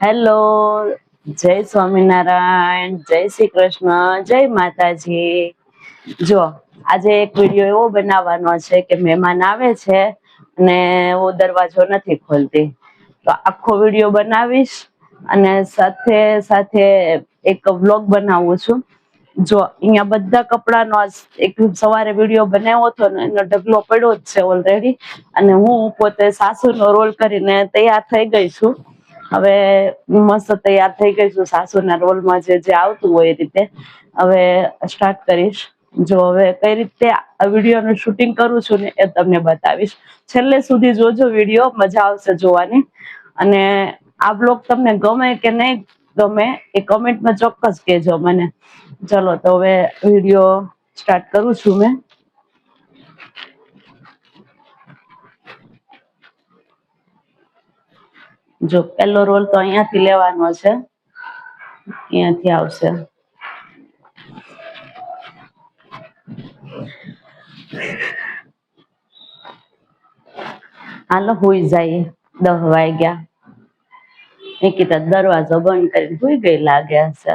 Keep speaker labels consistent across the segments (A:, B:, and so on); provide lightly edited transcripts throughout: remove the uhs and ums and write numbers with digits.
A: Hello, જય સ્વામિનારાયણ, જય શ્રી કૃષ્ણ, જય માતાજી. જો આજે એક વિડીયો એવો બનાવવાનો છે કે મહેમાન આવે છે અને હું દરવાજો નથી ખોલતી, તો આખો વિડીયો બનાવીશ અને સાથે સાથે એક વ્લોગ બનાવું છું. જો અહીંયા બધા કપડાનો એક સવારે વિડીયો બનાવ્યો હતો ને, એનો ઢગલો પડ્યો જ છે ઓલરેડી. અને હું પોતે સાસુનો રોલ કરીને તૈયાર થઈ ગઈ છું. હવે મસ્ત તૈયાર થઈ ગઈ છું સાસુના રોલમાં જે આવતું હોય એ રીતે. હવે સ્ટાર્ટ કરીશ. જો હવે કઈ રીતે આ વિડીયોનું શૂટિંગ કરું છું ને એ તમને બતાવીશ. છેલ્લે સુધી જોજો વિડીયો, મજા આવશે જોવાની. અને આ બ્લોગ તમને ગમે કે નહીં ગમે એ કમેન્ટમાં ચોક્કસ કહેજો મને. ચલો તો હવે વિડીયો સ્ટાર્ટ કરું છું મેં. જો પેલો રોલ તો અહીંયાથી લેવાનો છે, અહીંયાથી આવશે. હાલો હુઈ જાય, 10 વાગ્યા. નિકિતા દરવાજો બંધ કરીને હુઈ ગઈ લાગે છે.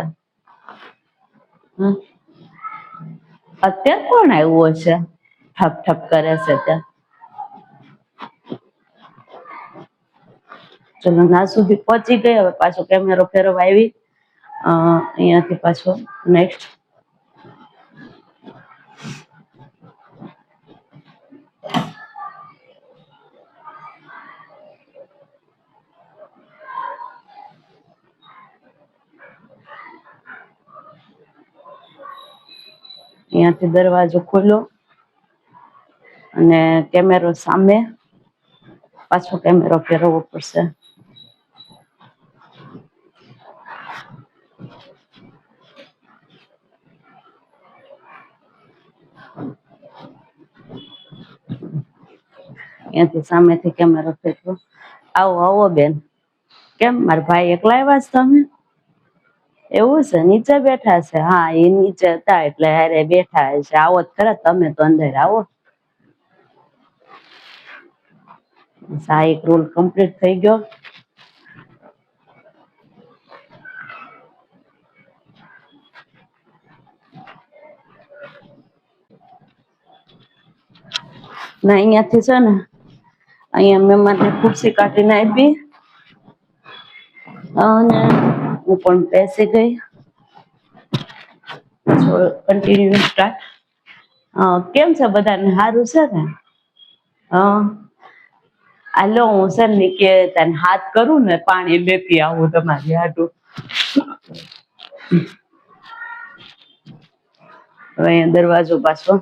A: અત્યારે કોણ આવ્યું છે? ઠપ ઠપ કરે છે ત્યાં. ચલો ના સુધી પહોંચી ગઈ. હવે પાછો કેમેરો ફેરવા આવી, અહીંયાથી પાછો નેક્સ્ટ. અહીંયાથી દરવાજો ખોલો અને કેમેરો સામે, પાછો કેમેરો ફેરવવો પડશે. અહીંયાથી સામેથી કેમેરો ફેરવો. આવો આવો બેન, કેમ મારા ભાઈ એકલા આવ્યા છો તમે? એવું છે, નીચે બેઠા છે? હા, એ નીચે હતા એટલે હારે બેઠા છે. આવો જ ખરા તમે તો, અંદર આવો. આ એક રોલ કમ્પ્લીટ થઈ ગયો. ના અહીંયાથી છે ને, અહીંયા મહેમાનને ખુરશી કાઢીને આપી અને હું પણ બેસી ગઈ. Continue start. કેમ છે બધાને? સારું છે ને? હાલો હું છે ને કે તને હાથ કરું ને પાણી લેતી આવું તમારી હાટું. હવે અહીંયા દરવાજો પાછો.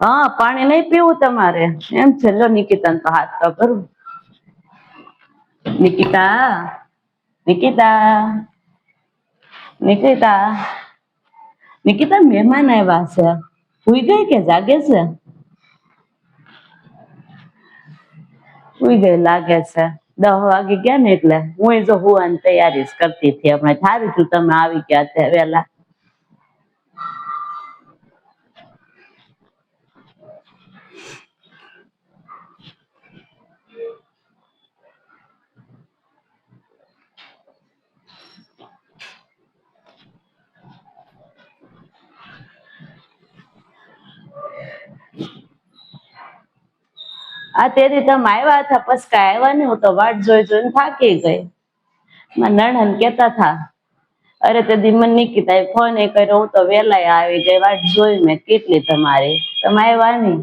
A: હા, પાણી નહીં પીવું તમારે? એમ છે, લો નિકિતાને તો હાથ તો કરું. નિકિતા, નિકિતા, નિકિતા, નિકિતા મહેમાન આવ્યા છે. સુઈ ગઈ કે જાગે છે? સુઈ ગઈ લાગે છે. 10 વાગી ગયા ને એટલે હું જો હુવાની તૈયારી જ કરતી હતી. હમણાં સારું થયું તમે આવી ગયા વહેલા. આ તેથી તમે આવ્યા હતા, પછી કઈ આવ્યા નહીં. હું તો વાટ જોઈ જોઈને થાકી ગઈ. મારા નણંદ કેતા હતા, અરે તે દી મને નિકિતાએ ફોન કર્યો, હું તો વેલા આવી ગઈ. વાટ જોઈ મેં કેટલી તમારી, તમે આવ્યા નહીં.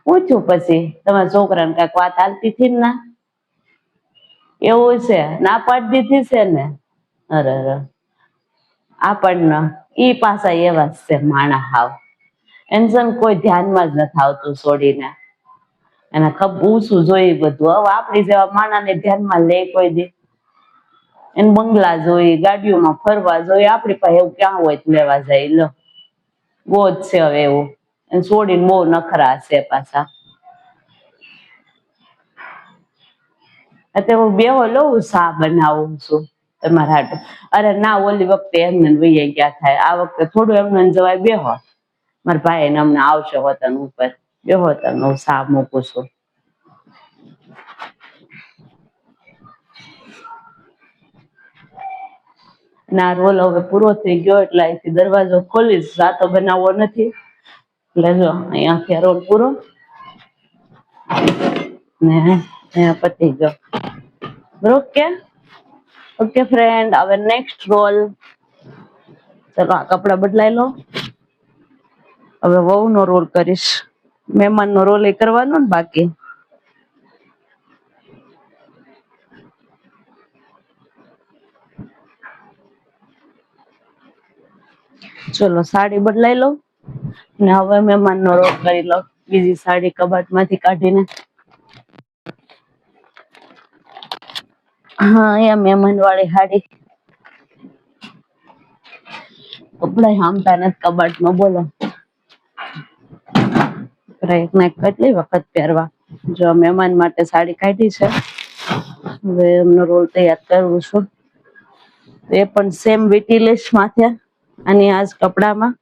A: પૂછ્યું પછી તમારા છોકરાને કઈક વાત હાલતી હતી ને? ના એવું છે? ના પાડી દીધી છે ને? અરે આપણને ઈ પાછા એવા જ છે માણા હાવ. એન્સન કોઈ ધ્યાનમાં જ નથી આવતું છોડીને. એને ઊંચું જોઈ બધું. હવે આપણી જેવા માણાને ધ્યાનમાં લે કોઈ દી? એને બંગલા જોઈ, ગાડીઓમાં ફરવા જોઈ. આપણી પાસે એવું ક્યાં હોય લેવા જાય? લો બહુ જ છે હવે એવું. એને છોડીને બહુ નખરા છે પાછા. અત્યારે હું બેહો લઉં સા બનાવું છું તમારા હાટુ. અરે ના ઓલી વખતે એમને વહી ગયા થાય, આ વખતે થોડું એમને જવાય બેહો. મારા ભાઈ ને અમને આવશે વતન ઉપર, બેહો તને હું સા મૂકું છું. ના રોલ હવે પૂરો થઈ ગયો એટલે અહીંથી દરવાજો ખોલીશ, રાતો બનાવવો નથી એટલે જો અહીંયાથી રોલ પૂરો ને અહીંયા પતી ગયો. ઓકે ઓકે ફ્રેન્ડ, હવે નેક્સ્ટ રોલ. ચલો આ કપડા બદલાઈ લો. હવે વહુ નો રોલ કરીશ, મહેમાન નો રોલ એ કરવાનો ને બાકી. ચલો સાડી બદલાઈ લો ને હવે મહેમાન નો રોલ કરી લો. બીજી સાડી કબાટ માંથી કાઢીને, હા અહીંયા મહેમાન વાળી સાડી. કપડા હામતા નથી કબાટમાં, બોલો પ્રયત્ન કેટલી વખત પહેરવા. જો મહેમાન માટે સાડી કાઢી છે, હવે એમનો રોલ તૈયાર કરવું છું. એ પણ સેમ વીટી લેસ માથે અને આજ કપડામાં.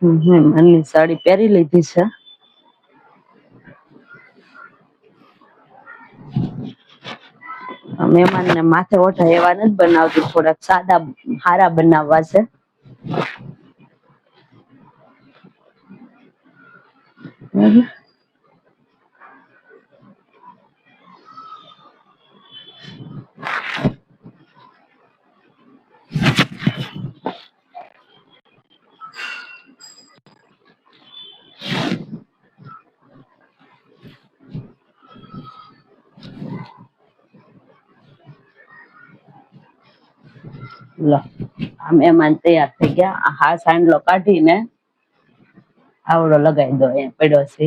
A: મહેમાનની સાડી પહેરી લીધી છે. મહેમાન ને માથે ઓઢા એવા નથી બનાવતી, થોડાક સાદા હારા બનાવવા છે. લો આ મહેમાન તૈયાર થઈ ગયા. હા સાંડલો કાઢીને આવડો લગાવી દો, અહીંયા પડ્યો છે.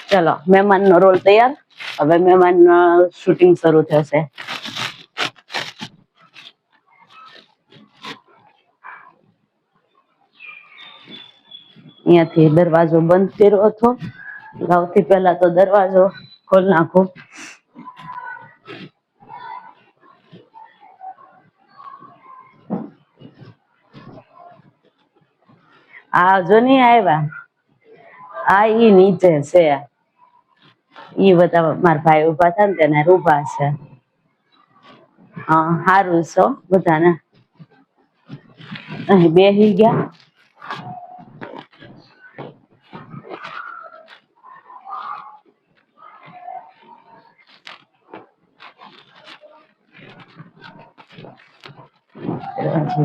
A: ચલો મહેમાન નો રોલ તૈયાર. હવે મહેમાન શૂટિંગ શરૂ થશે. અહીંયાથી દરવાજો બંધ કર્યો હતો, સૌથી પહેલા તો દરવાજો ખોલ નાખો. આ જો નહી આવ્યા, આ ઈ નીચે છે, ઈ બધા મારા ભાઈ ઉભા હતા ને તેને ઉભા છે. હા સારું છો બધાને, અહીં બેસી ગયા.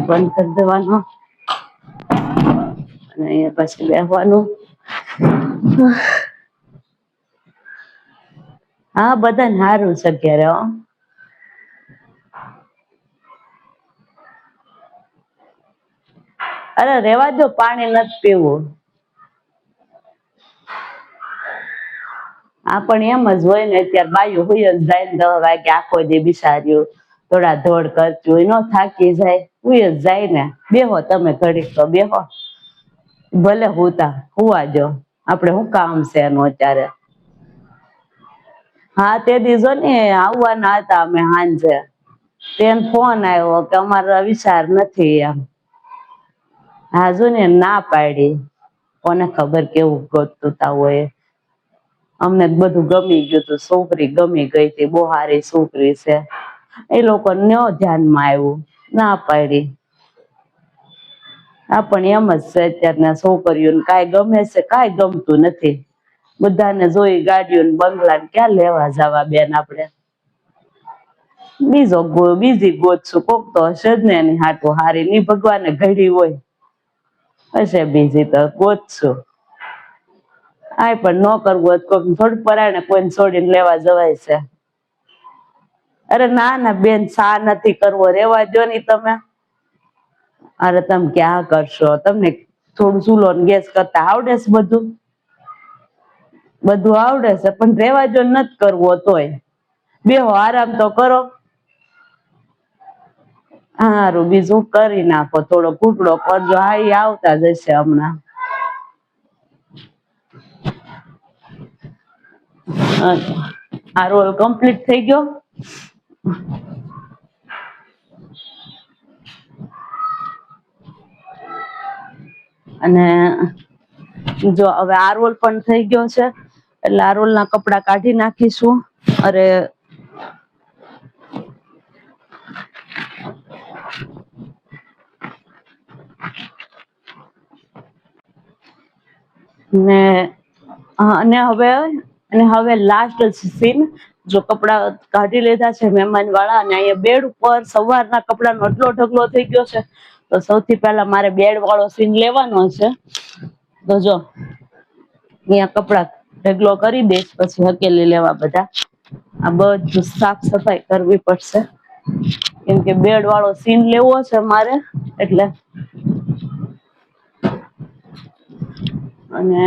A: બંધ કરી દેવાનો અને અહીંયા પછી બેસવાનું. હા બધાને સારું છે ઘેરે. અરે રેવા દો, પાણી નથી પીવું. આ પણ એમ જ હોય ને, અત્યારે બાયું હોય જ જાય ને 10 વાગે, આખો દી બિસાર્યું થોડા દોડ કરતી હોય, ન થાકી જાય, હુઈ જ જાય ને. બેહો તમે ઘડીક તો બેહો, ભલે હુવા દો, આપડે શું કામ છે એનું અત્યારે. હા તે દીધો ને આવવાના હતા અમે સાંજે, તેને ફોન આવ્યો કે અમારો વિચાર નથી એમ. હા જો ને ના પાડી, કોને ખબર કેવું ગોતતા હોય. અમને બધું ગમી ગયું તું, છોકરી ગમી ગઈ હતી, બહુ સારી છોકરી છે. એ લોકો ન ધ્યાનમાં આવ્યું, ના પાડી. હા પણ એમ જ છે અત્યારના છોકરીઓને, કાંઈ ગમે છે કાંઈ ગમતું નથી. બધાને જોઈ ગાડીઓ બંગલા ક્યાં લેવા જવા બેન આપડે. બીજી ગોતશું, કોક તો હશે જ ને એની હાટું હારી, ની ભગવાને ઘડી હોય. હશે બીજી તો ગોતશું. આય પણ ન કરવું હોય કોઈ થોડુંક પરાણે કોઈને છોડીને લેવા જવાય છે. અરે ના ના બેન, સા નથી કરવો, રેવા દો ની તમે. અરે તમે ક્યાં કરશો, તમને થોડું ચૂલો ગેસ કરતા આવડે છે બધું? બધું આવડે છે પણ રેવા જો નથી કરવો તોય. બેહો આરામ તો કરો. હારું બીજું કરી નાખો, થોડો ઘૂટડો કરજો, હા ઈ આવતા જ હશે હમણાં. આ રોલ કમ્પ્લીટ થઈ ગયો? અને જો હવે આ રોલ પણ થઈ ગયો છે, એટલે આ રોલ ના કપડા કાઢી નાખીશું. અરે ને હવે લાસ્ટ સીન, જો કપડા કાઢી લીધા છે મહેમાન વાળા, અને અહીંયા બેડ ઉપર સવારના કપડાનો એટલો ઢગલો થઈ ગયો છે, તો સૌથી પહેલા મારે બેડ વાળો સીન લેવાનો છે. તો જો અહીંયા કપડા ઢગલો કરી દઈશ, પછી હકેલી લેવા બધા. આ બધું સાફ સફાઈ કરવી પડશે, કેમ કે બેડ વાળો સીન લેવો છે મારે એટલે. અને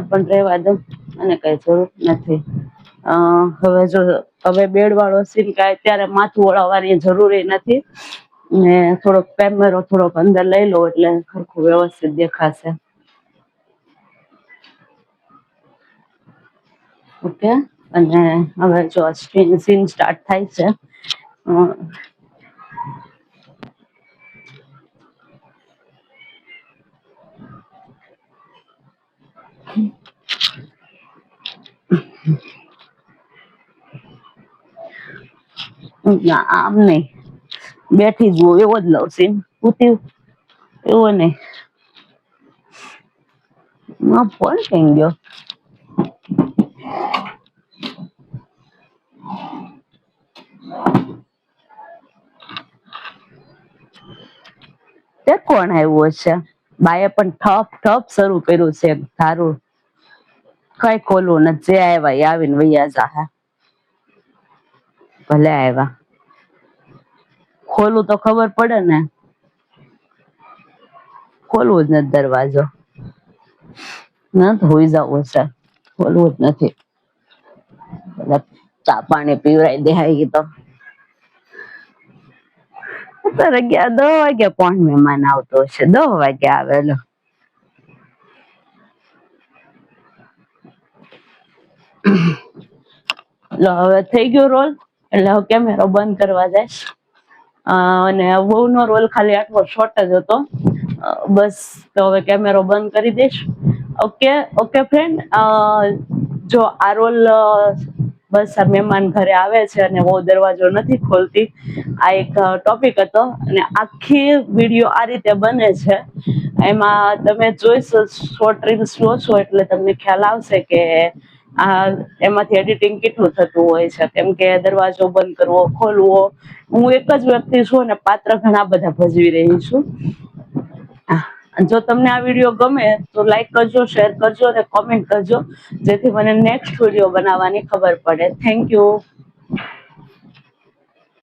A: પણ રેવા દો, અને કઈ જરૂર નથી. હવે બેડ વાળો સીન કાંઈ અત્યારે માથું ઓળાવવાની જરૂરી નથી. ને થોડોક કેમેરો થોડોક અંદર લઈ લો એટલે સરખું વ્યવસ્થિત દેખાશે. ઓકે, અને હવે જો સીન સ્ટાર્ટ થાય છે. આમ નહી, બેઠી જુઓ એવો જ લવ સીન, એવો નહી. ફોન કઈ ગયો? તે કોણ આવ્યું હશે? બાએ પણ ઠપ ઠપ શરૂ કર્યું છે ધારું. કઈ ખોલવું નથી, જે આવ્યા એ આવીને વૈયા જાહે. ભલે આવ્યા, ખોલું તો ખબર પડે ને. ખોલવું જ નથી દરવાજો, ના હોઈ જવું છે, ખોલવું જ નથી. ચા પાણી પીવરાઈ દે તો. અત્યારે 10 વાગે કોણ મહેમાન આવતો હશે, 10 વાગે આવેલો. હવે થઈ ગયો રોલ, એટલે હવે કેમેરો બંધ કરવા જાય. અને વહુ નો રોલ ખાલી આટલો શોર્ટ જ હતો. બસ તો હવે કેમેરો બંધ કરી દઈશ. ઓકે ફ્રેન્ડ, જો આ રોલ બસ આ મહેમાન ઘરે આવે છે અને બહુ દરવાજો નથી ખોલતી, આ એક ટોપિક હતો. અને આખી વિડીયો આ રીતે બને છે. એમાં તમે જોઈશો, શોર્ટ રીલ્સ જોશો એટલે તમને ખ્યાલ આવશે કે એમાંથી એડિટિંગ કેટલું થતું હોય છે, કેમ કે દરવાજો બંધ કરવો ખોલવો. હું એક જ વ્યક્તિ છું અને પાત્ર ઘણા બધા ભજવી રહી છું. જો તમને આ વિડીયો ગમે તો લાઈક કરજો, શેર કરજો અને કોમેન્ટ કરજો, જેથી મને નેક્સ્ટ વિડીયો બનાવવાની ખબર પડે. Thank you.